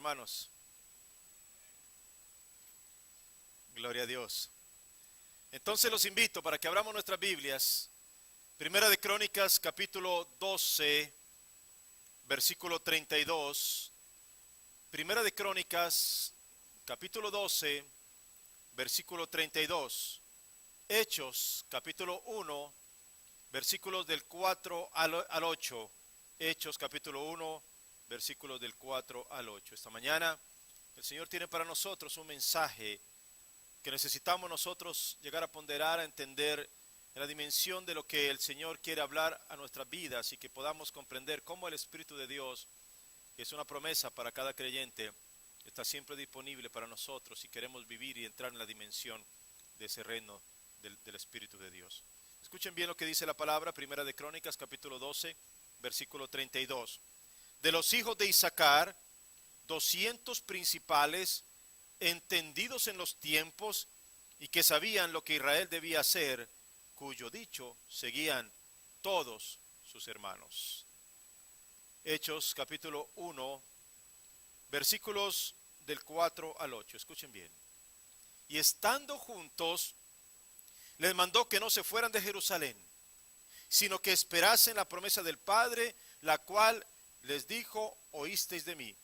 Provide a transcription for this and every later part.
hermanos? Gloria a Dios. Entonces los invito para que abramos nuestras Biblias. Primera de Crónicas, capítulo 12, versículo 32. Primera de Crónicas, capítulo 12, versículo 32. Hechos, capítulo 1, versículos del 4 al 8. Hechos, capítulo 1, versículos del 4 al 8. Esta mañana el Señor tiene para nosotros un mensaje que necesitamos nosotros llegar a ponderar, a entender en la dimensión de lo que el Señor quiere hablar a nuestras vidas y que podamos comprender cómo el Espíritu de Dios, que es una promesa para cada creyente, está siempre disponible para nosotros si queremos vivir y entrar en la dimensión de ese reino del Espíritu de Dios. Escuchen bien lo que dice la palabra, Primera de Crónicas, capítulo 12, versículo 32. De los hijos de Isaacar, 200 principales, entendidos en los tiempos y que sabían lo que Israel debía hacer, cuyo dicho seguían todos sus hermanos. Hechos capítulo 1, versículos del 4 al 8. Escuchen bien. Y estando juntos, les mandó que no se fueran de Jerusalén, sino que esperasen la promesa del Padre, la cual les dijo: oísteis de mí.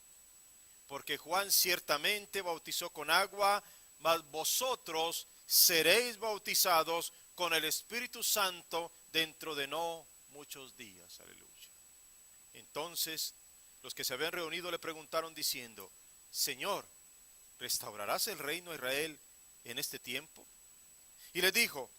Porque Juan ciertamente bautizó con agua, mas vosotros seréis bautizados con el Espíritu Santo dentro de no muchos días. Aleluya. Entonces los que se habían reunido le preguntaron diciendo: Señor, ¿restaurarás el reino de Israel en este tiempo? Y les dijo: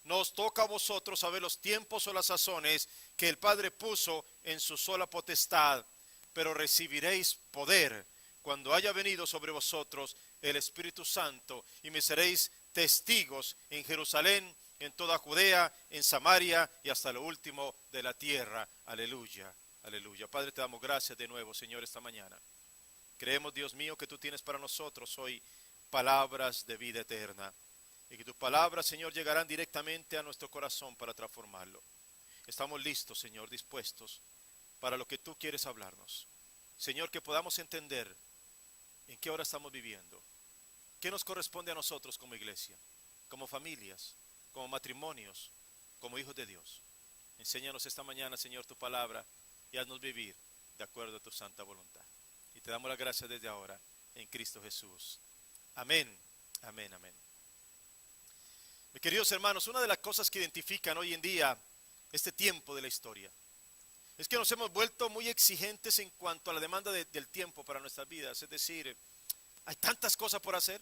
no os toca a vosotros saber los tiempos o las sazones que el Padre puso en su sola potestad, pero recibiréis poder cuando haya venido sobre vosotros el Espíritu Santo, y me seréis testigos en Jerusalén, en toda Judea, en Samaria y hasta lo último de la tierra. Aleluya, aleluya. Padre, te damos gracias de nuevo, Señor, esta mañana. Creemos, Dios mío, que tú tienes para nosotros hoy palabras de vida eterna, y que tus palabras, Señor, llegarán directamente a nuestro corazón para transformarlo. Estamos listos, Señor, dispuestos para lo que tú quieres hablarnos. Señor, que podamos entender en qué hora estamos viviendo, qué nos corresponde a nosotros como iglesia, como familias, como matrimonios, como hijos de Dios. Enséñanos esta mañana, Señor, tu palabra, y haznos vivir de acuerdo a tu santa voluntad. Y te damos la gracia desde ahora en Cristo Jesús. Amén, amén, amén. Mis queridos hermanos, una de las cosas que identifican hoy en día este tiempo de la historia es que nos hemos vuelto muy exigentes en cuanto a la demanda del tiempo para nuestras vidas. Es decir, hay tantas cosas por hacer,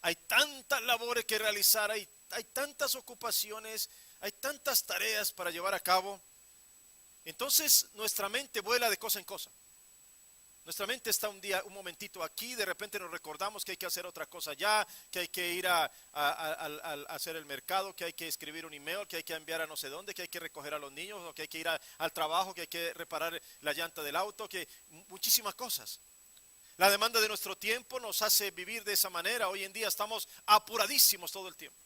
hay tantas labores que realizar, hay tantas ocupaciones, hay tantas tareas para llevar a cabo. Entonces nuestra mente vuela de cosa en cosa. Nuestra mente está un momentito aquí, de repente nos recordamos que hay que hacer otra cosa allá, que hay que ir a hacer el mercado, que hay que escribir un email, que hay que enviar a no sé dónde, que hay que recoger a los niños, o que hay que ir al trabajo, que hay que reparar la llanta del auto, que muchísimas cosas. La demanda de nuestro tiempo nos hace vivir de esa manera. Hoy en día estamos apuradísimos todo el tiempo,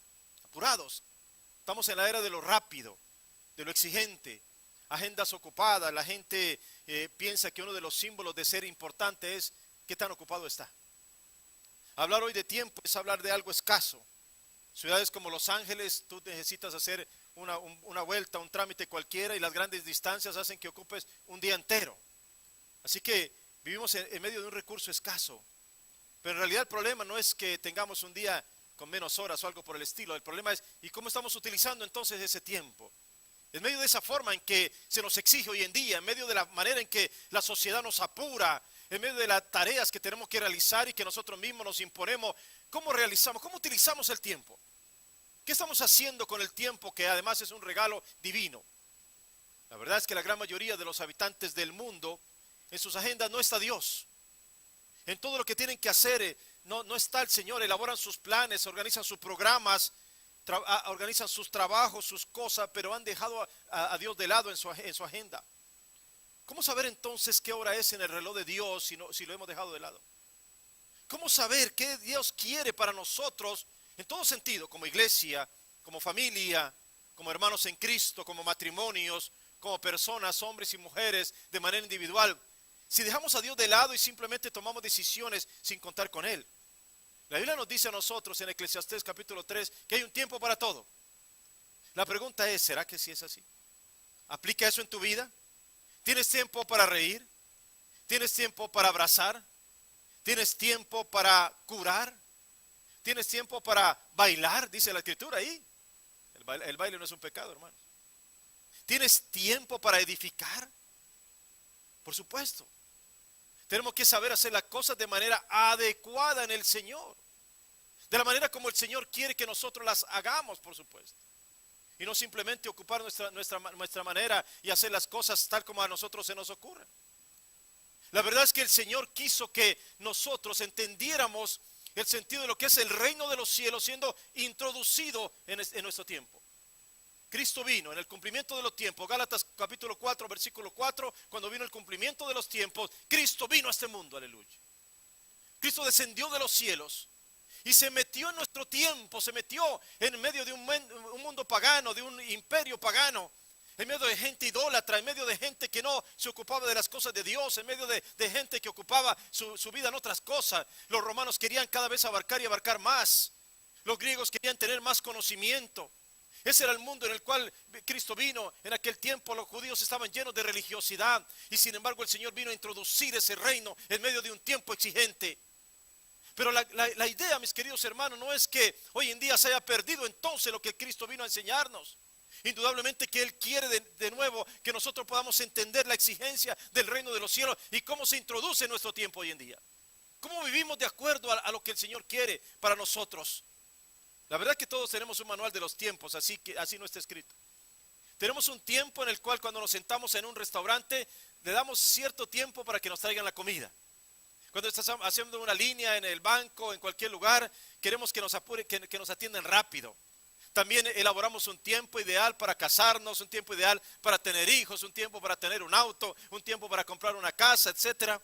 apurados. Estamos en la era de lo rápido, de lo exigente. Agendas ocupadas, la gente piensa que uno de los símbolos de ser importante es qué tan ocupado está. Hablar hoy de tiempo es hablar de algo escaso. Ciudades como Los Ángeles, tú necesitas hacer una vuelta, un trámite cualquiera, y las grandes distancias hacen que ocupes un día entero. Así que vivimos en medio de un recurso escaso. Pero en realidad el problema no es que tengamos un día con menos horas o algo por el estilo. El problema es, ¿y cómo estamos utilizando entonces ese tiempo? En medio de esa forma en que se nos exige hoy en día, en medio de la manera en que la sociedad nos apura, en medio de las tareas que tenemos que realizar y que nosotros mismos nos imponemos, ¿cómo realizamos? ¿Cómo utilizamos el tiempo? ¿Qué estamos haciendo con el tiempo, que además es un regalo divino? La verdad es que la gran mayoría de los habitantes del mundo, en sus agendas no está Dios. En todo lo que tienen que hacer no está el Señor. Elaboran sus planes, organizan sus programas, organizan sus trabajos, sus cosas, pero han dejado a Dios de lado en su agenda. ¿Cómo saber entonces qué hora es en el reloj de Dios si lo hemos dejado de lado? ¿Cómo saber qué Dios quiere para nosotros en todo sentido, como iglesia, como familia, como hermanos en Cristo, como matrimonios, como personas, hombres y mujeres, de manera individual? si dejamos a Dios de lado y simplemente tomamos decisiones sin contar con Él. La Biblia nos dice a nosotros en Eclesiastés capítulo 3 que hay un tiempo para todo. La pregunta es, ¿será que sí es así? ¿Aplica eso en tu vida? ¿Tienes tiempo para reír? ¿Tienes tiempo para abrazar? ¿Tienes tiempo para curar? ¿Tienes tiempo para bailar? Dice la Escritura ahí. El baile no es un pecado, hermano. ¿Tienes tiempo para edificar? Por supuesto. Tenemos que saber hacer las cosas de manera adecuada en el Señor. De la manera como el Señor quiere que nosotros las hagamos, por supuesto. Y no simplemente ocupar nuestra manera y hacer las cosas tal como a nosotros se nos ocurre. La verdad es que el Señor quiso que nosotros entendiéramos el sentido de lo que es el reino de los cielos siendo introducido en nuestro tiempo. Cristo vino en el cumplimiento de los tiempos. Gálatas capítulo 4, versículo 4, cuando vino el cumplimiento de los tiempos, Cristo vino a este mundo, aleluya. Cristo descendió de los cielos y se metió en nuestro tiempo, se metió en medio de un mundo pagano, de un imperio pagano, en medio de gente idólatra, en medio de gente que no se ocupaba de las cosas de Dios, en medio de gente que ocupaba su vida en otras cosas. Los romanos querían cada vez abarcar y abarcar más. Los griegos querían tener más conocimiento. Ese era el mundo en el cual Cristo vino. En aquel tiempo los judíos estaban llenos de religiosidad y sin embargo el Señor vino a introducir ese reino en medio de un tiempo exigente. Pero la idea, mis queridos hermanos, no es que hoy en día se haya perdido entonces lo que Cristo vino a enseñarnos. Indudablemente que Él quiere de nuevo que nosotros podamos entender la exigencia del reino de los cielos y cómo se introduce en nuestro tiempo hoy en día. Cómo vivimos de acuerdo a lo que el Señor quiere para nosotros. La verdad es que todos tenemos un manual de los tiempos, así no está escrito. Tenemos un tiempo en el cual cuando nos sentamos en un restaurante le damos cierto tiempo para que nos traigan la comida. Cuando estás haciendo una línea en el banco, en cualquier lugar, queremos que nos apure, que nos atiendan rápido. También elaboramos un tiempo ideal para casarnos, un tiempo ideal para tener hijos, un tiempo para tener un auto, un tiempo para comprar una casa, etc.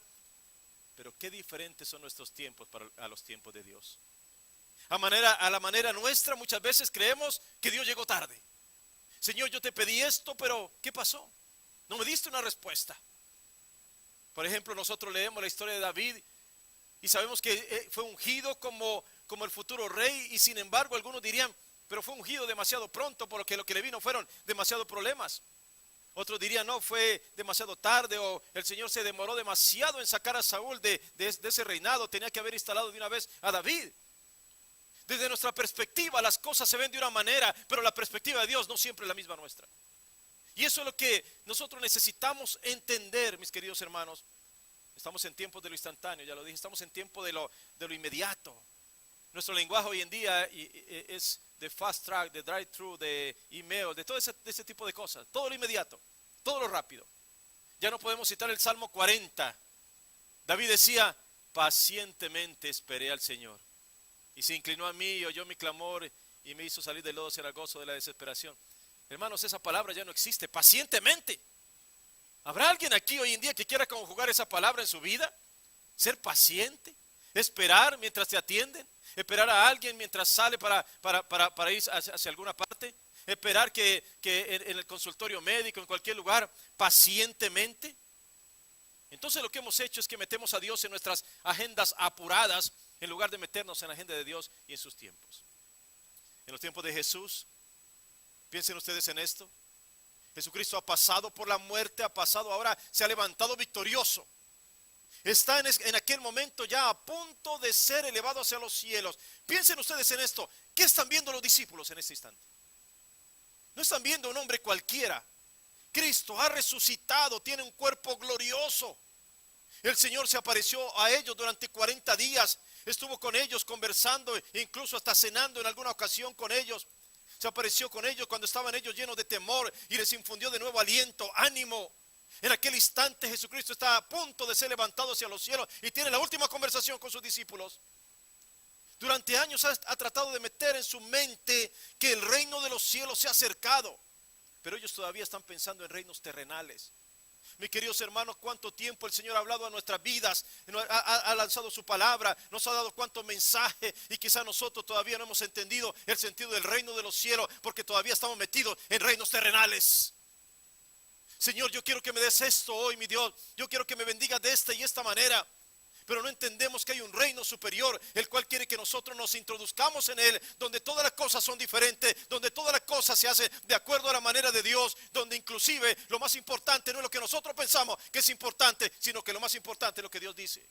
Pero qué diferentes son nuestros tiempos a los tiempos de Dios. A la manera nuestra muchas veces creemos que Dios llegó tarde. Señor, yo te pedí esto, pero ¿qué pasó? No me diste una respuesta. Por ejemplo, nosotros leemos la historia de David y sabemos que fue ungido como el futuro rey y sin embargo algunos dirían, pero fue ungido demasiado pronto porque lo que le vino fueron demasiados problemas. Otros dirían, no, fue demasiado tarde o el Señor se demoró demasiado en sacar a Saúl de ese reinado, tenía que haber instalado de una vez a David. Desde nuestra perspectiva las cosas se ven de una manera, pero la perspectiva de Dios no siempre es la misma nuestra. Y eso es lo que nosotros necesitamos entender, mis queridos hermanos. Estamos en tiempos de lo instantáneo, ya lo dije, estamos en tiempo de lo inmediato. Nuestro lenguaje hoy en día es de fast track, de drive-thru, de email, de todo ese tipo de cosas. Todo lo inmediato, todo lo rápido. Ya no podemos citar el Salmo 40. David decía, pacientemente esperé al Señor. Y se inclinó a mí y oyó mi clamor y me hizo salir del lodo hacia el gozo de la desesperación. Hermanos, esa palabra ya no existe. Pacientemente. ¿Habrá alguien aquí hoy en día que quiera conjugar esa palabra en su vida? Ser paciente. Esperar mientras te atienden. Esperar a alguien mientras sale para ir hacia alguna parte. Esperar que en el consultorio médico, en cualquier lugar, pacientemente. Entonces lo que hemos hecho es que metemos a Dios en nuestras agendas apuradas en lugar de meternos en la agenda de Dios y en sus tiempos. En los tiempos de Jesús, piensen ustedes en esto. Jesucristo ha pasado por la muerte, ahora se ha levantado victorioso. Está en aquel momento ya a punto de ser elevado hacia los cielos. Piensen ustedes en esto. ¿Qué están viendo los discípulos en este instante? No están viendo a un hombre cualquiera. Cristo ha resucitado, tiene un cuerpo glorioso. El Señor se apareció a ellos durante 40 días. Estuvo con ellos conversando, incluso hasta cenando en alguna ocasión con ellos. Se apareció con ellos cuando estaban ellos llenos de temor y les infundió de nuevo aliento, ánimo. En aquel instante Jesucristo está a punto de ser levantado hacia los cielos y tiene la última conversación con sus discípulos. Durante años ha tratado de meter en su mente que el reino de los cielos se ha acercado, pero ellos todavía están pensando en reinos terrenales. Mis queridos hermanos, cuánto tiempo el Señor ha hablado a nuestras vidas, ha lanzado su palabra, nos ha dado cuánto mensaje y quizá nosotros todavía no hemos entendido el sentido del reino de los cielos porque todavía estamos metidos en reinos terrenales. Señor, yo quiero que me des esto hoy, mi Dios. Yo quiero que me bendigas de esta y esta manera. Pero no entendemos que hay un reino superior, el cual quiere que nosotros nos introduzcamos en él, donde todas las cosas son diferentes, donde todas las cosas se hacen de acuerdo a la manera de Dios, donde inclusive lo más importante no es lo que nosotros pensamos que es importante, sino que lo más importante es lo que Dios dice.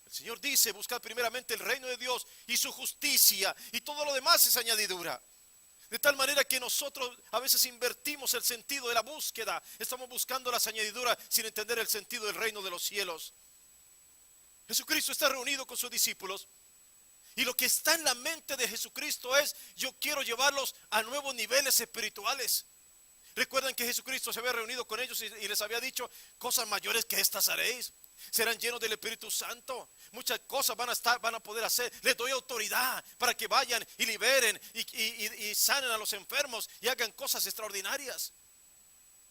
El Señor dice, buscad primeramente el reino de Dios y su justicia, y todo lo demás es añadidura. De tal manera que nosotros a veces invertimos el sentido de la búsqueda, estamos buscando las añadiduras sin entender el sentido del reino de los cielos. Jesucristo está reunido con sus discípulos y lo que está en la mente de Jesucristo es: yo quiero llevarlos a nuevos niveles espirituales. Recuerdan que Jesucristo se había reunido con ellos y les había dicho: cosas mayores que estas haréis, serán llenos del Espíritu Santo, muchas cosas van a poder hacer, les doy autoridad para que vayan y liberen y sanen a los enfermos y hagan cosas extraordinarias.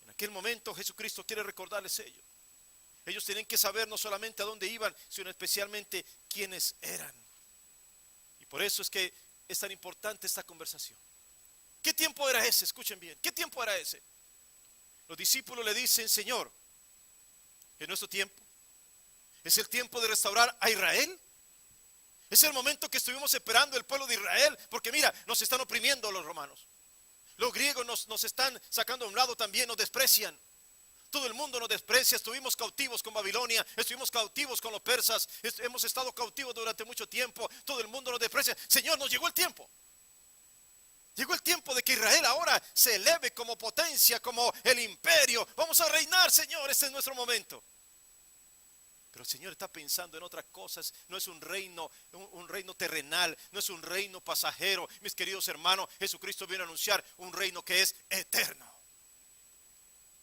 En aquel momento Jesucristo quiere recordarles ello. Ellos tienen que saber no solamente a dónde iban, sino especialmente quiénes eran. Y por eso es que es tan importante esta conversación. ¿Qué tiempo era ese? Escuchen bien, ¿qué tiempo era ese? Los discípulos le dicen: Señor, ¿es nuestro tiempo? ¿Es el tiempo de restaurar a Israel? Es el momento que estuvimos esperando el pueblo de Israel, porque mira, nos están oprimiendo los romanos. Los griegos nos están sacando a un lado también, nos desprecian. Todo el mundo nos desprecia. Estuvimos cautivos con Babilonia, estuvimos cautivos con los persas, hemos estado cautivos durante mucho tiempo. Todo el mundo nos desprecia. Señor, nos llegó el tiempo. Llegó el tiempo de que Israel ahora se eleve como potencia, como el imperio. Vamos a reinar, Señor, este es nuestro momento. Pero el Señor está pensando en otras cosas. No es un reino terrenal, no es un reino pasajero. Mis queridos hermanos, Jesucristo viene a anunciar un reino que es eterno.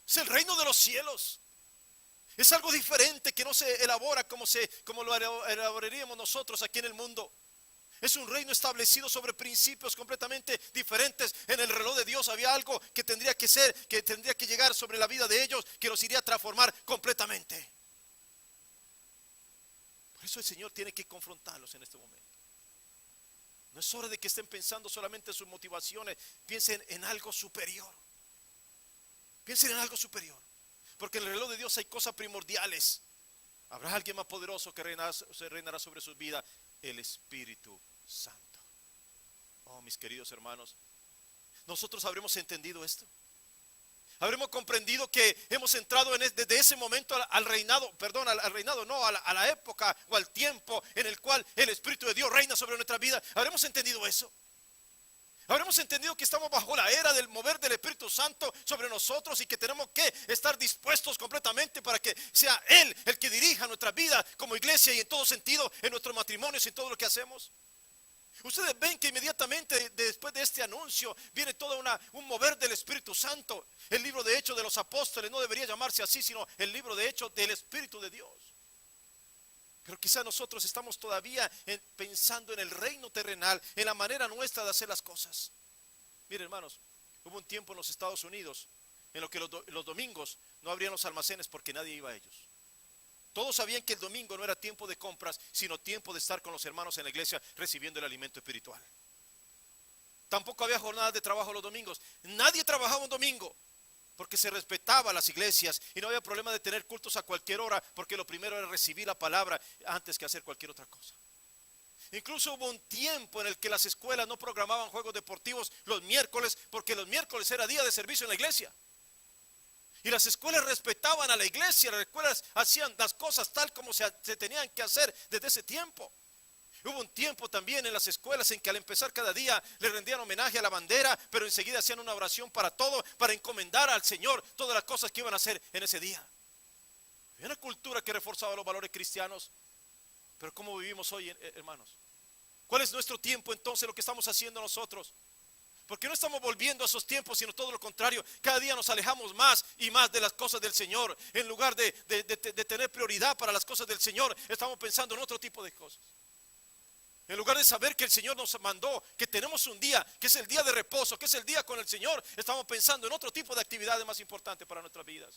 Es el reino de los cielos. Es algo diferente que no se elabora como lo elaboraríamos nosotros aquí en el mundo. Es un reino establecido sobre principios completamente diferentes. En el reloj de Dios había algo que tendría que ser, que tendría que llegar sobre la vida de ellos, que los iría a transformar completamente. Por eso el Señor tiene que confrontarlos en este momento. No es hora de que estén pensando solamente en sus motivaciones. Piensen en algo superior. Piensen en algo superior, porque en el reloj de Dios hay cosas primordiales. Habrá alguien más poderoso que reinará sobre sus vidas: el Espíritu Santo. Oh, mis queridos hermanos, nosotros habremos entendido esto. Habremos comprendido que hemos entrado desde ese momento al reinado, perdón, al reinado, no, a la época o al tiempo en el cual el Espíritu de Dios reina sobre nuestra vida. Habremos entendido eso. Habremos entendido que estamos bajo la era del mover del Espíritu Santo sobre nosotros y que tenemos que estar dispuestos completamente para que sea Él el que dirija nuestra vida como iglesia y en todo sentido, en nuestros matrimonios y en todo lo que hacemos. Ustedes ven que inmediatamente después de este anuncio viene todo un mover del Espíritu Santo. El libro de Hechos de los Apóstoles no debería llamarse así, sino el libro de Hechos del Espíritu de Dios. Pero quizá nosotros estamos todavía pensando en el reino terrenal, en la manera nuestra de hacer las cosas. Miren, hermanos, hubo un tiempo en los Estados Unidos en lo que los domingos no abrían los almacenes porque nadie iba a ellos. Todos sabían que el domingo no era tiempo de compras, sino tiempo de estar con los hermanos en la iglesia recibiendo el alimento espiritual. Tampoco había jornadas de trabajo los domingos. Nadie trabajaba un domingo, porque se respetaba las iglesias y no había problema de tener cultos a cualquier hora, porque lo primero era recibir la palabra antes que hacer cualquier otra cosa. Incluso hubo un tiempo en el que las escuelas no programaban juegos deportivos los miércoles, porque los miércoles era día de servicio en la iglesia. Y las escuelas respetaban a la iglesia, las escuelas hacían las cosas tal como se tenían que hacer desde ese tiempo. Hubo un tiempo también en las escuelas en que al empezar cada día le rendían homenaje a la bandera, pero enseguida hacían una oración para todo, para encomendar al Señor todas las cosas que iban a hacer en ese día. Había una cultura que reforzaba los valores cristianos, pero ¿cómo vivimos hoy, hermanos? ¿Cuál es nuestro tiempo entonces, lo que estamos haciendo nosotros? Porque no estamos volviendo a esos tiempos, sino todo lo contrario. Cada día nos alejamos más y más de las cosas del Señor. En lugar de tener prioridad para las cosas del Señor, estamos pensando en otro tipo de cosas. En lugar de saber que el Señor nos mandó, que tenemos un día, que es el día de reposo, que es el día con el Señor, estamos pensando en otro tipo de actividades más importantes para nuestras vidas.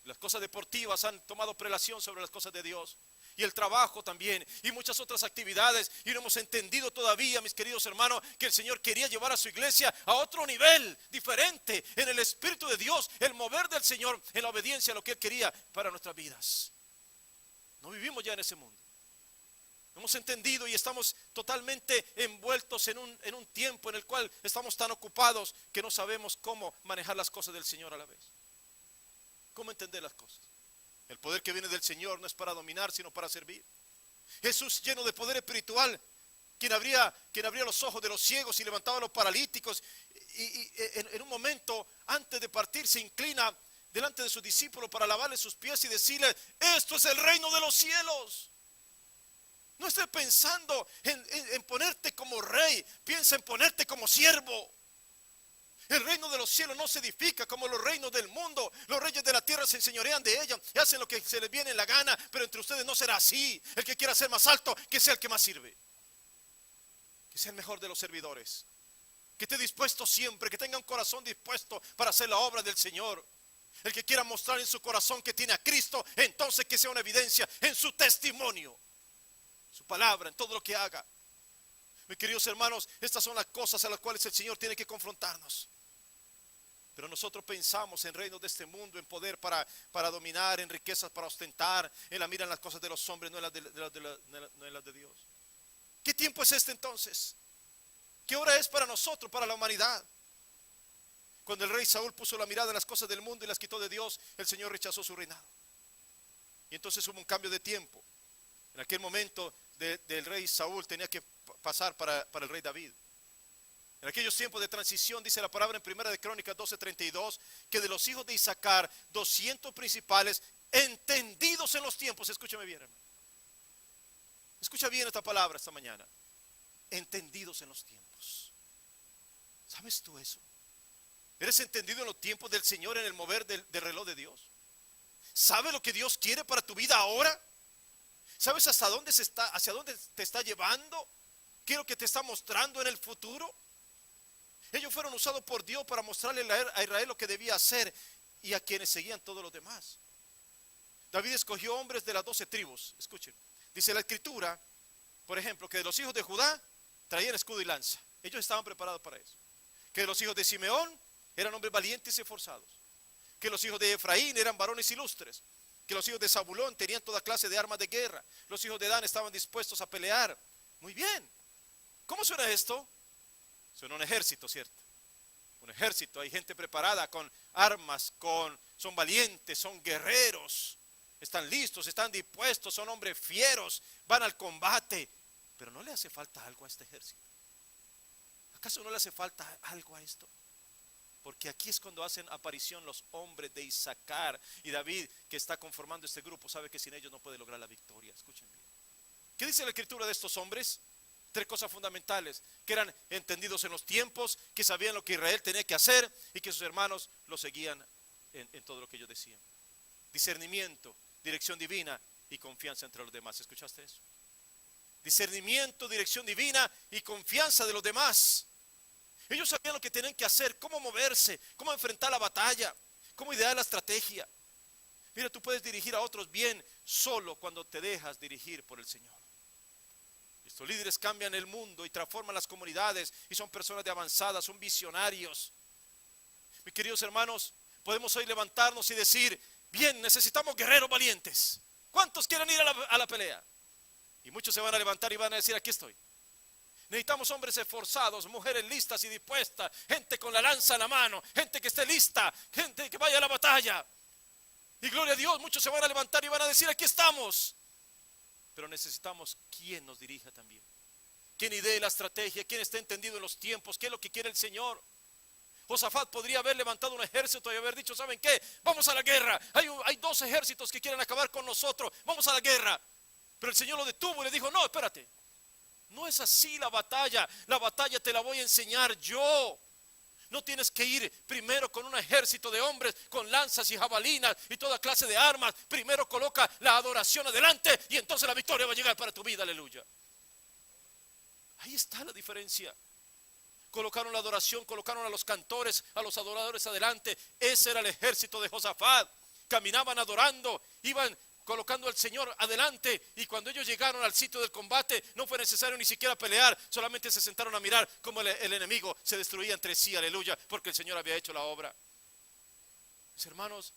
Las cosas deportivas han tomado prelación sobre las cosas de Dios. y el trabajo también, y muchas otras actividades, y no hemos entendido todavía, mis queridos hermanos, que el Señor quería llevar a su iglesia a otro nivel diferente, en el Espíritu de Dios, el mover del Señor, en la obediencia a lo que Él quería para nuestras vidas. No vivimos ya en ese mundo. Hemos entendido y estamos totalmente envueltos en un tiempo en el cual estamos tan ocupados que no sabemos cómo manejar las cosas del Señor a la vez. Cómo entender las cosas. El poder que viene del Señor no es para dominar, sino para servir. Jesús, lleno de poder espiritual, quien abría los ojos de los ciegos y levantaba a los paralíticos, y en un momento antes de partir se inclina delante de sus discípulos para lavarle sus pies y decirle: esto es el reino de los cielos. No estés pensando en ponerte como rey, piensa en ponerte como siervo. El reino de los cielos no se edifica como los reinos del mundo. Los reyes de la tierra se enseñorean de ella y hacen lo que se les viene en la gana, pero entre ustedes no será así. El que quiera ser más alto, que sea el que más sirve, que sea el mejor de los servidores, que esté dispuesto siempre, que tenga un corazón dispuesto para hacer la obra del Señor. El que quiera mostrar en su corazón que tiene a Cristo, entonces que sea una evidencia en su testimonio, su palabra, en todo lo que haga. Mis queridos hermanos, estas son las cosas a las cuales el Señor tiene que confrontarnos. Pero nosotros pensamos en reinos de este mundo, en poder para dominar, en riquezas para ostentar, en la mira en las cosas de los hombres, no en las de Dios. ¿Qué tiempo es este entonces? ¿Qué hora es para nosotros, para la humanidad? Cuando el rey Saúl puso la mirada en las cosas del mundo y las quitó de Dios, el Señor rechazó su reinado. Y entonces hubo un cambio de tiempo. En aquel momento del rey Saúl tenía que pasar para el rey David. En aquellos tiempos de transición, dice la palabra en Primera de Crónicas 12:32, que de los hijos de Isaacar, 200 principales, entendidos en los tiempos. Escúchame bien, hermano. Escucha bien esta palabra esta mañana. Entendidos en los tiempos. ¿Sabes tú eso? ¿Eres entendido en los tiempos del Señor, en el mover del reloj de Dios? ¿Sabes lo que Dios quiere para tu vida ahora? ¿Sabes hacia dónde te está llevando? ¿Qué es lo que te está mostrando en el futuro? Ellos fueron usados por Dios para mostrarle a Israel lo que debía hacer y a quienes seguían todos los demás. David escogió hombres de las 12 tribus. Escuchen, dice la escritura, por ejemplo, que de los hijos de Judá traían escudo y lanza. Ellos estaban preparados para eso. Que de los hijos de Simeón eran hombres valientes y esforzados. Que los hijos de Efraín eran varones ilustres. Que los hijos de Zabulón tenían toda clase de armas de guerra. Los hijos de Dan estaban dispuestos a pelear. Muy bien. ¿Cómo suena esto? Suena un ejército, ¿cierto? Un ejército, hay gente preparada con armas, son valientes, son guerreros, están listos, están dispuestos, son hombres fieros, van al combate. Pero ¿no le hace falta algo a este ejército? ¿Acaso no le hace falta algo a esto? Porque aquí es cuando hacen aparición los hombres de Isaacar. Y David, que está conformando este grupo, sabe que sin ellos no puede lograr la victoria. Escuchen bien. ¿Qué dice la escritura de estos hombres? 3 cosas fundamentales: que eran entendidos en los tiempos, que sabían lo que Israel tenía que hacer y que sus hermanos lo seguían en todo lo que ellos decían. Discernimiento, dirección divina y confianza entre los demás. ¿Escuchaste eso? Discernimiento, dirección divina y confianza de los demás. Ellos sabían lo que tenían que hacer, cómo moverse, cómo enfrentar la batalla, cómo idear la estrategia. Mira, tú puedes dirigir a otros bien solo cuando te dejas dirigir por el Señor. Estos líderes cambian el mundo y transforman las comunidades y son personas de avanzada, son visionarios. Mis queridos hermanos, podemos hoy levantarnos y decir: bien, necesitamos guerreros valientes. ¿Cuántos quieren ir a la pelea? Y muchos se van a levantar y van a decir: aquí estoy. Necesitamos hombres esforzados, mujeres listas y dispuestas, gente con la lanza en la mano, gente que esté lista, gente que vaya a la batalla. Y gloria a Dios, muchos se van a levantar y van a decir: aquí estamos. Pero necesitamos quien nos dirija también, quien idee la estrategia, quien esté entendido en los tiempos, qué es lo que quiere el Señor. Josafat podría haber levantado un ejército y haber dicho: ¿saben qué? Vamos a la guerra. Hay 2 ejércitos que quieren acabar con nosotros, vamos a la guerra. Pero el Señor lo detuvo y le dijo: no, espérate. No es así la batalla te la voy a enseñar yo. No tienes que ir primero con un ejército de hombres con lanzas y jabalinas y toda clase de armas. Primero coloca la adoración adelante y entonces la victoria va a llegar para tu vida, aleluya. Ahí está la diferencia. Colocaron la adoración, colocaron a los cantores, a los adoradores adelante. Ese era el ejército de Josafat. Caminaban adorando, iban colocando al Señor adelante, y cuando ellos llegaron al sitio del combate no fue necesario ni siquiera pelear, solamente se sentaron a mirar cómo el enemigo se destruía entre sí, aleluya, porque el Señor había hecho la obra. Mis hermanos,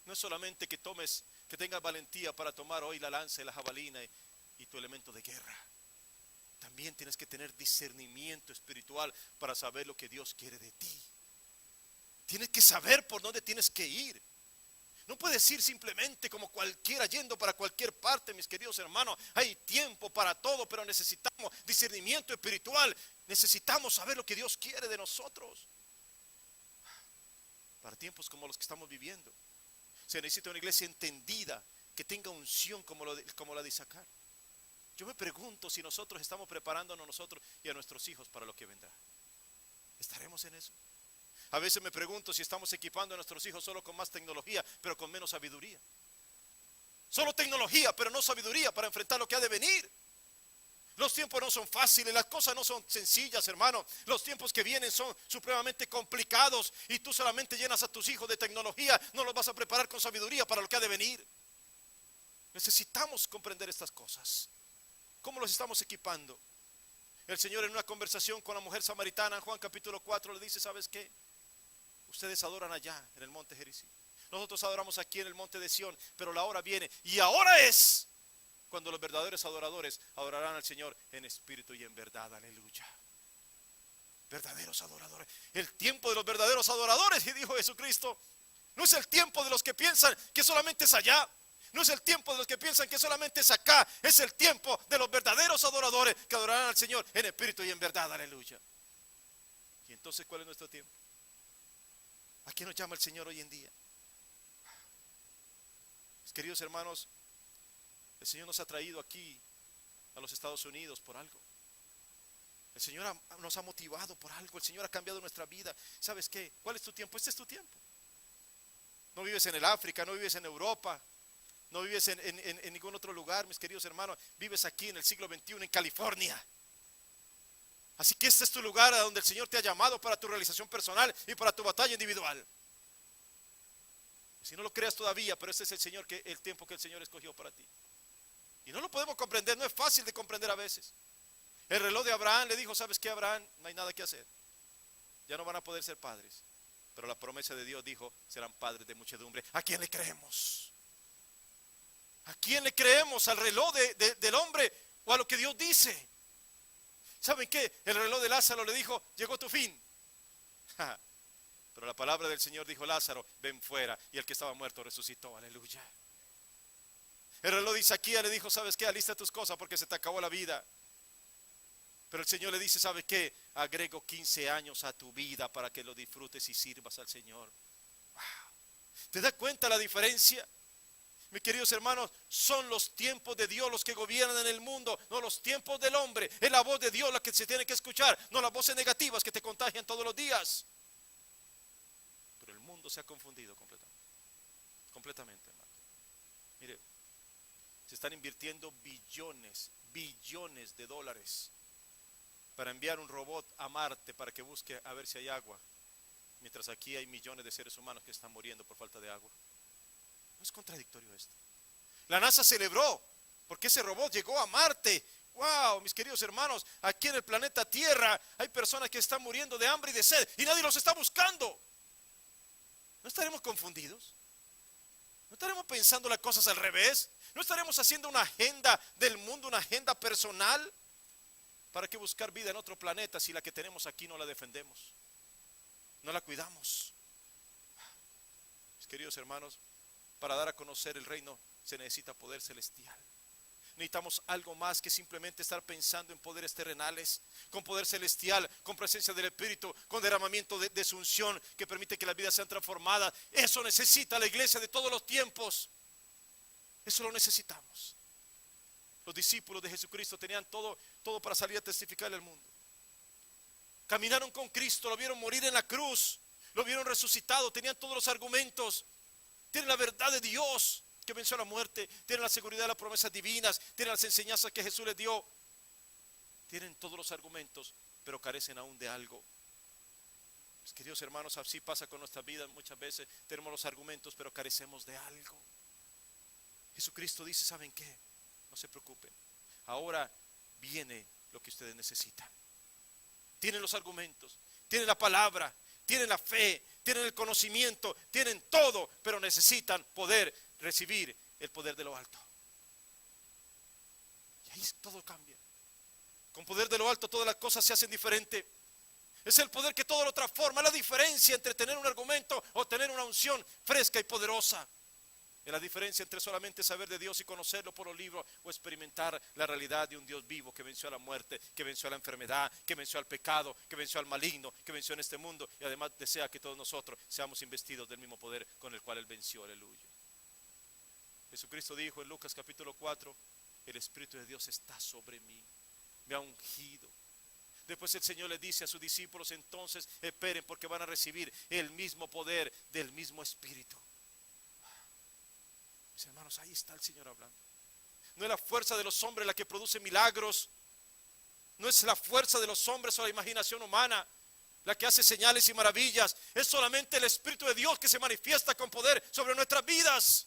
no es solamente que tengas valentía para tomar hoy la lanza y la jabalina y tu elemento de guerra. También tienes que tener discernimiento espiritual para saber lo que Dios quiere de ti. Tienes que saber por dónde tienes que ir. No puedes ir simplemente como cualquiera, yendo para cualquier parte, mis queridos hermanos. Hay tiempo para todo, pero necesitamos discernimiento espiritual. Necesitamos saber lo que Dios quiere de nosotros. Para tiempos como los que estamos viviendo, se necesita una iglesia entendida, que tenga unción como la de Isaacar. Yo me pregunto si nosotros estamos preparándonos nosotros y a nuestros hijos para lo que vendrá. ¿Estaremos en eso? A veces me pregunto si estamos equipando a nuestros hijos solo con más tecnología, pero con menos sabiduría. Solo tecnología, pero no sabiduría para enfrentar lo que ha de venir. Los tiempos no son fáciles, las cosas no son sencillas, hermano. Los tiempos que vienen son supremamente complicados, y tú solamente llenas a tus hijos de tecnología, no los vas a preparar con sabiduría para lo que ha de venir. Necesitamos comprender estas cosas. ¿Cómo los estamos equipando? El Señor, en una conversación con la mujer samaritana, en Juan capítulo 4, le dice: ¿sabes qué? Ustedes adoran allá en el monte Gerizim, nosotros adoramos aquí en el monte de Sión, pero la hora viene, y ahora es cuando los verdaderos adoradores adorarán al Señor en espíritu y en verdad, aleluya. Verdaderos adoradores, el tiempo de los verdaderos adoradores, y dijo Jesucristo, no es el tiempo de los que piensan que solamente es allá, no es el tiempo de los que piensan que solamente es acá, es el tiempo de los verdaderos adoradores que adorarán al Señor en espíritu y en verdad, aleluya. Y entonces, ¿cuál es nuestro tiempo? ¿A qué nos llama el Señor hoy en día? Mis queridos hermanos, el Señor nos ha traído aquí a los Estados Unidos por algo. El Señor nos ha motivado por algo. El Señor ha cambiado nuestra vida. ¿Sabes qué? ¿Cuál es tu tiempo? Este es tu tiempo. No vives en el África, no vives en Europa, no vives en ningún otro lugar, mis queridos hermanos. Vives aquí en el siglo XXI, en California. Así que este es tu lugar a donde el Señor te ha llamado para tu realización personal y para tu batalla individual. Si no lo creas todavía, pero este es el tiempo que el Señor escogió para ti. Y no lo podemos comprender, no es fácil de comprender a veces. El reloj de Abraham le dijo: ¿sabes qué, Abraham? No hay nada que hacer. Ya no van a poder ser padres. Pero la promesa de Dios dijo: serán padres de muchedumbre. ¿A quién le creemos? ¿A quién le creemos? ¿Al reloj del hombre o a lo que Dios dice? ¿Saben qué? El reloj de Lázaro le dijo: llegó tu fin. Pero la palabra del Señor dijo: Lázaro, ven fuera. Y el que estaba muerto resucitó, aleluya. El reloj de Isaías le dijo: ¿sabes qué? Alista tus cosas porque se te acabó la vida. Pero el Señor le dice: ¿sabes qué? Agrego 15 años a tu vida para que lo disfrutes y sirvas al Señor. Wow. ¿Te das cuenta la diferencia? Mis queridos hermanos, son los tiempos de Dios los que gobiernan en el mundo, no los tiempos del hombre. Es la voz de Dios la que se tiene que escuchar, no las voces negativas que te contagian todos los días. Pero el mundo se ha confundido completamente, hermano. Mire, se están invirtiendo billones de dólares para enviar un robot a Marte para que busque a ver si hay agua, mientras aquí hay millones de seres humanos que están muriendo por falta de agua. ¿No es contradictorio esto? La NASA celebró porque ese robot llegó a Marte. Wow, mis queridos hermanos, aquí en el planeta Tierra hay personas que están muriendo de hambre y de sed y nadie los está buscando. ¿No estaremos confundidos? ¿No estaremos pensando las cosas al revés? ¿No estaremos haciendo una agenda del mundo, una agenda personal? ¿Para qué buscar vida en otro planeta si la que tenemos aquí no la defendemos? No la cuidamos. Mis queridos hermanos, para dar a conocer el reino se necesita poder celestial. Necesitamos algo más que simplemente estar pensando en poderes terrenales, con poder celestial, con presencia del Espíritu, con derramamiento de su unción que permite que las vidas sean transformadas. Eso necesita la iglesia de todos los tiempos. Eso lo necesitamos. Los discípulos de Jesucristo tenían todo para salir a testificar al mundo. Caminaron con Cristo, lo vieron morir en la cruz, lo vieron resucitado, tenían todos los argumentos. Tienen la verdad de Dios que venció a la muerte, tienen la seguridad de las promesas divinas, tienen las enseñanzas que Jesús les dio. Tienen todos los argumentos, pero carecen aún de algo. Mis queridos hermanos, así pasa con nuestras vidas muchas veces. Tenemos los argumentos, pero carecemos de algo. Jesucristo dice, ¿saben qué? No se preocupen. Ahora viene lo que ustedes necesitan. Tienen los argumentos, tienen la palabra, tienen la fe, tienen el conocimiento, tienen todo, pero necesitan poder recibir el poder de lo alto. Y ahí todo cambia. Con poder de lo alto todas las cosas se hacen diferentes. Es el poder que todo lo transforma. La diferencia entre tener un argumento o tener una unción fresca y poderosa. Es la diferencia entre solamente saber de Dios y conocerlo por los libros o experimentar la realidad de un Dios vivo que venció a la muerte, que venció a la enfermedad, que venció al pecado, que venció al maligno, que venció en este mundo y además desea que todos nosotros seamos investidos del mismo poder con el cual Él venció. Aleluya. Jesucristo dijo en Lucas capítulo 4, el Espíritu de Dios está sobre mí, me ha ungido. Después el Señor le dice a sus discípulos, entonces esperen porque van a recibir el mismo poder del mismo Espíritu. Mis hermanos, ahí está el Señor hablando. No es la fuerza de los hombres la que produce milagros. No es la fuerza de los hombres o la imaginación humana la que hace señales y maravillas. Es solamente el Espíritu de Dios que se manifiesta con poder sobre nuestras vidas.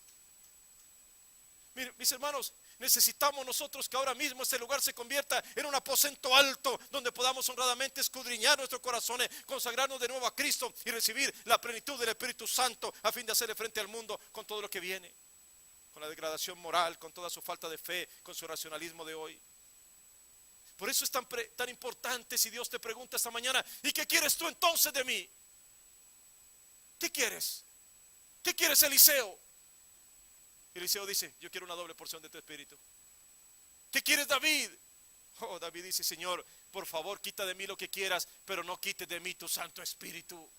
Miren, mis hermanos, necesitamos nosotros que ahora mismo este lugar se convierta en un aposento alto donde podamos honradamente escudriñar nuestros corazones, consagrarnos de nuevo a Cristo y recibir la plenitud del Espíritu Santo a fin de hacerle frente al mundo con todo lo que viene, con la degradación moral, con toda su falta de fe, con su racionalismo de hoy. Por eso es tan importante si Dios te pregunta esta mañana, ¿y qué quieres tú entonces de mí? ¿Qué quieres? ¿Qué quieres, Eliseo? Eliseo dice, yo quiero una doble porción de tu espíritu. ¿Qué quieres, David? Oh, David dice, Señor, por favor, quita de mí lo que quieras, pero no quites de mí tu Santo Espíritu.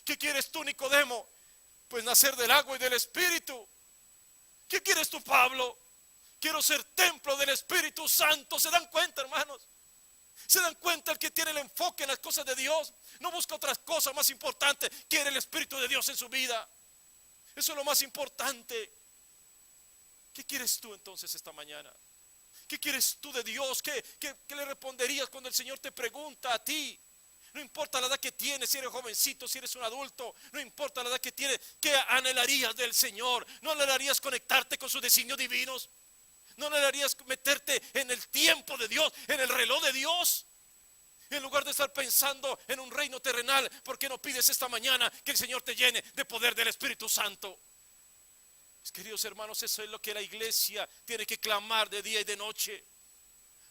¿Qué quieres tú, Nicodemo? Pues nacer del agua y del Espíritu. ¿Qué quieres tú, Pablo? Quiero ser templo del Espíritu Santo. ¿Se dan cuenta, hermanos? ¿Se dan cuenta? El que tiene el enfoque en las cosas de Dios no busca otras cosas más importantes. Quiere el Espíritu de Dios en su vida. Eso es lo más importante. ¿Qué quieres tú entonces esta mañana? ¿Qué quieres tú de Dios? ¿Qué le responderías cuando el Señor te pregunta a ti? No importa la edad que tienes, si eres jovencito, si eres un adulto, no importa la edad que tienes, ¿qué anhelarías del Señor? ¿No anhelarías conectarte con sus designios divinos? ¿No anhelarías meterte en el tiempo de Dios, en el reloj de Dios? En lugar de estar pensando en un reino terrenal, ¿por qué no pides esta mañana que el Señor te llene de poder del Espíritu Santo? Mis queridos hermanos, eso es lo que la iglesia tiene que clamar de día y de noche,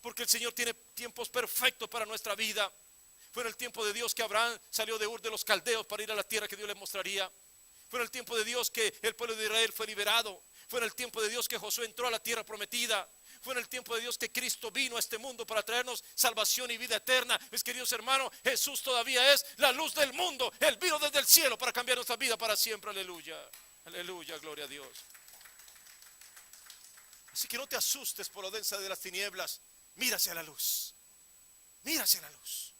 porque el Señor tiene tiempos perfectos para nuestra vida. Fue en el tiempo de Dios que Abraham salió de Ur de los Caldeos para ir a la tierra que Dios le mostraría. Fue en el tiempo de Dios que el pueblo de Israel fue liberado. Fue en el tiempo de Dios que Josué entró a la tierra prometida. Fue en el tiempo de Dios que Cristo vino a este mundo para traernos salvación y vida eterna. Mis queridos hermanos, Jesús todavía es la luz del mundo. Él vino desde el cielo para cambiar nuestra vida para siempre. Aleluya, aleluya, gloria a Dios. Así que no te asustes por lo densa de las tinieblas. Mira hacia la luz. Mira hacia la luz.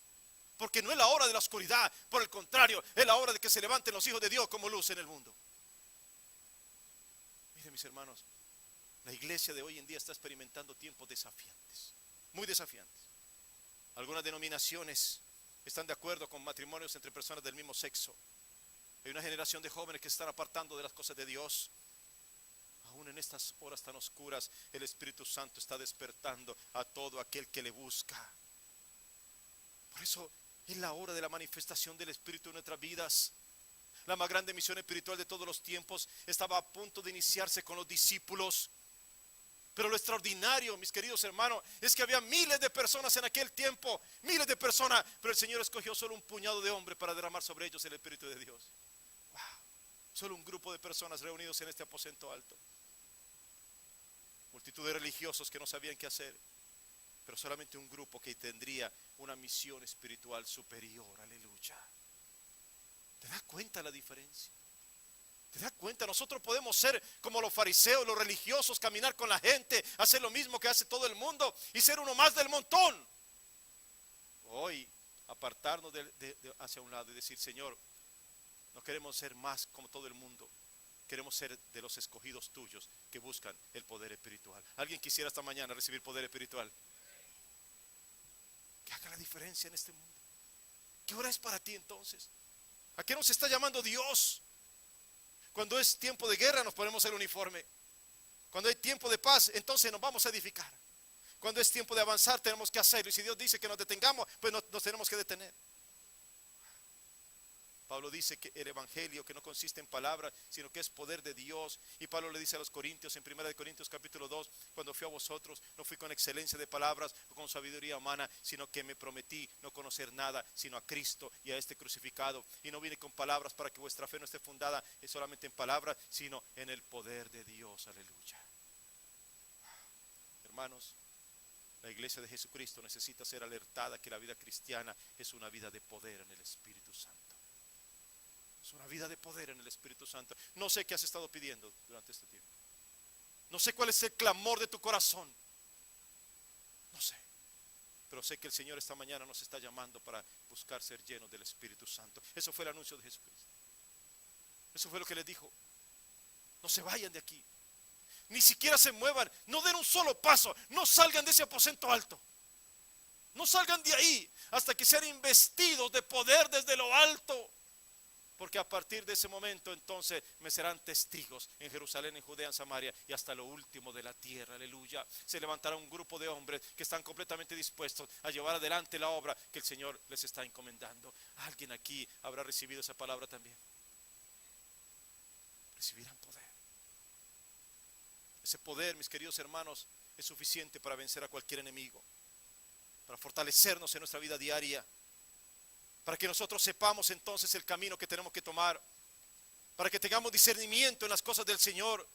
Porque no es la hora de la oscuridad. Por el contrario, es la hora de que se levanten los hijos de Dios como luz en el mundo. Miren, mis hermanos, la iglesia de hoy en día está experimentando tiempos desafiantes, muy desafiantes. Algunas denominaciones están de acuerdo con matrimonios entre personas del mismo sexo. Hay una generación de jóvenes que se están apartando de las cosas de Dios. Aún en estas horas tan oscuras, el Espíritu Santo está despertando a todo aquel que le busca. Por eso es la hora de la manifestación del Espíritu en nuestras vidas. La más grande misión espiritual de todos los tiempos estaba a punto de iniciarse con los discípulos. Pero lo extraordinario, mis queridos hermanos, es que había miles de personas en aquel tiempo, miles de personas, pero el Señor escogió solo un puñado de hombres para derramar sobre ellos el Espíritu de Dios. Wow. Solo un grupo de personas reunidos en este aposento alto. Multitud de religiosos que no sabían qué hacer, pero solamente un grupo que tendría una misión espiritual superior. Aleluya. ¿Te das cuenta la diferencia? ¿Te das cuenta? Nosotros podemos ser como los fariseos, los religiosos, caminar con la gente, hacer lo mismo que hace todo el mundo y ser uno más del montón. Hoy, apartarnos hacia un lado y decir, Señor, no queremos ser más como todo el mundo. Queremos ser de los escogidos tuyos que buscan el poder espiritual. ¿Alguien quisiera esta mañana recibir poder espiritual? Que haga la diferencia en este mundo. ¿Qué hora es para ti entonces? ¿A qué nos está llamando Dios? Cuando es tiempo de guerra nos ponemos el uniforme. Cuando hay tiempo de paz, entonces nos vamos a edificar. Cuando es tiempo de avanzar, tenemos que hacerlo. Y si Dios dice que nos detengamos, pues nos tenemos que detener. Pablo dice que el evangelio que no consiste en palabras, sino que es poder de Dios. Y Pablo le dice a los corintios en 1 Corintios capítulo 2, cuando fui a vosotros, no fui con excelencia de palabras o con sabiduría humana, sino que me prometí no conocer nada, sino a Cristo y a este crucificado. Y no vine con palabras para que vuestra fe no esté fundada solamente en palabras, sino en el poder de Dios. Aleluya. Hermanos, la iglesia de Jesucristo necesita ser alertada que la vida cristiana es una vida de poder en el Espíritu Santo. Es una vida de poder en el Espíritu Santo. No sé qué has estado pidiendo durante este tiempo. No sé cuál es el clamor de tu corazón. No sé. Pero sé que el Señor esta mañana nos está llamando para buscar ser llenos del Espíritu Santo. Eso fue el anuncio de Jesucristo. Eso fue lo que les dijo. No se vayan de aquí. Ni siquiera se muevan. No den un solo paso. No salgan de ese aposento alto. No salgan de ahí hasta que sean investidos de poder desde lo alto. Porque a partir de ese momento entonces me serán testigos en Jerusalén, en Judea, en Samaria y hasta lo último de la tierra. Aleluya. Se levantará un grupo de hombres que están completamente dispuestos a llevar adelante la obra que el Señor les está encomendando. ¿Alguien aquí habrá recibido esa palabra también? Recibirán poder. Ese poder, mis queridos hermanos, es suficiente para vencer a cualquier enemigo, para fortalecernos en nuestra vida diaria, para que nosotros sepamos entonces el camino que tenemos que tomar, para que tengamos discernimiento en las cosas del Señor.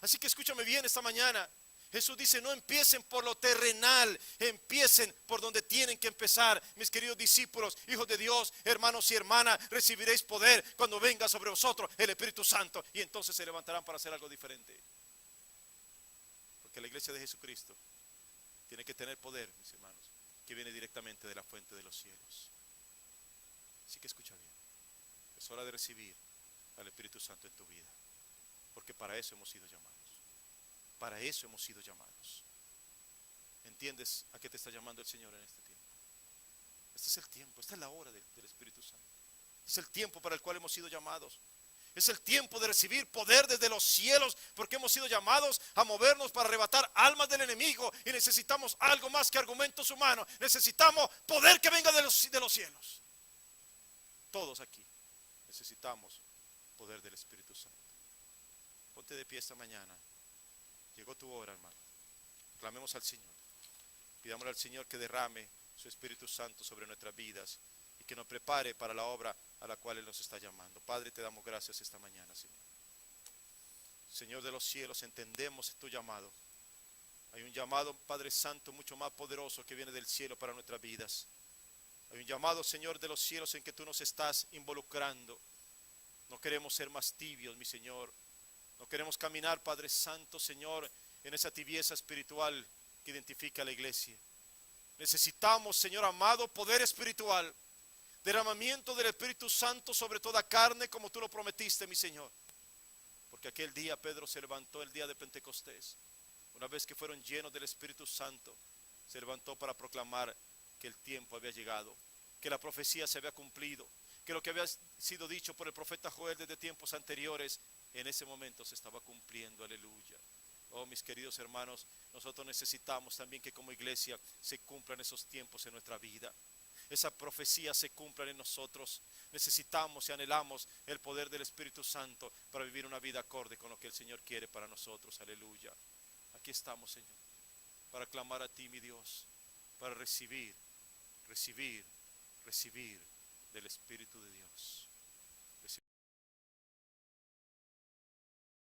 Así que escúchame bien esta mañana. Jesús dice, no empiecen por lo terrenal, empiecen por donde tienen que empezar. Mis queridos discípulos, hijos de Dios, hermanos y hermanas, recibiréis poder cuando venga sobre vosotros el Espíritu Santo, y entonces se levantarán para hacer algo diferente. Porque la iglesia de Jesucristo tiene que tener poder, mis hermanos, que viene directamente de la fuente de los cielos. Así que escucha bien, es hora de recibir al Espíritu Santo en tu vida, porque para eso hemos sido llamados, para eso hemos sido llamados. ¿Entiendes a qué te está llamando el Señor en este tiempo? Este es el tiempo, esta es la hora del Espíritu Santo, es el tiempo para el cual hemos sido llamados. Es el tiempo de recibir poder desde los cielos, porque hemos sido llamados a movernos para arrebatar almas del enemigo, y necesitamos algo más que argumentos humanos. Necesitamos poder que venga de los cielos. Todos aquí necesitamos poder del Espíritu Santo. Ponte de pie esta mañana. Llegó tu hora, hermano. Clamemos al Señor. Pidámosle al Señor que derrame su Espíritu Santo sobre nuestras vidas y que nos prepare para la obra a la cual Él nos está llamando. Padre, te damos gracias esta mañana, Señor. Señor de los cielos, entendemos tu llamado. Hay un llamado, Padre Santo, mucho más poderoso que viene del cielo para nuestras vidas. Hay un llamado, Señor, de los cielos en que tú nos estás involucrando. No queremos ser más tibios, mi Señor. No queremos caminar, Padre Santo, Señor, en esa tibieza espiritual que identifica a la iglesia. Necesitamos, Señor amado, poder espiritual. Derramamiento del Espíritu Santo sobre toda carne, como tú lo prometiste, mi Señor. Porque aquel día Pedro se levantó, el día de Pentecostés. Una vez que fueron llenos del Espíritu Santo, se levantó para proclamar que el tiempo había llegado, que la profecía se había cumplido, que lo que había sido dicho por el profeta Joel desde tiempos anteriores, en ese momento se estaba cumpliendo. Aleluya. Oh, mis queridos hermanos, nosotros necesitamos también que como iglesia se cumplan esos tiempos en nuestra vida. Esa profecía se cumpla en nosotros. Necesitamos y anhelamos el poder del Espíritu Santo para vivir una vida acorde con lo que el Señor quiere para nosotros. Aleluya. Aquí estamos, Señor, para clamar a ti, mi Dios, para recibir del Espíritu de Dios.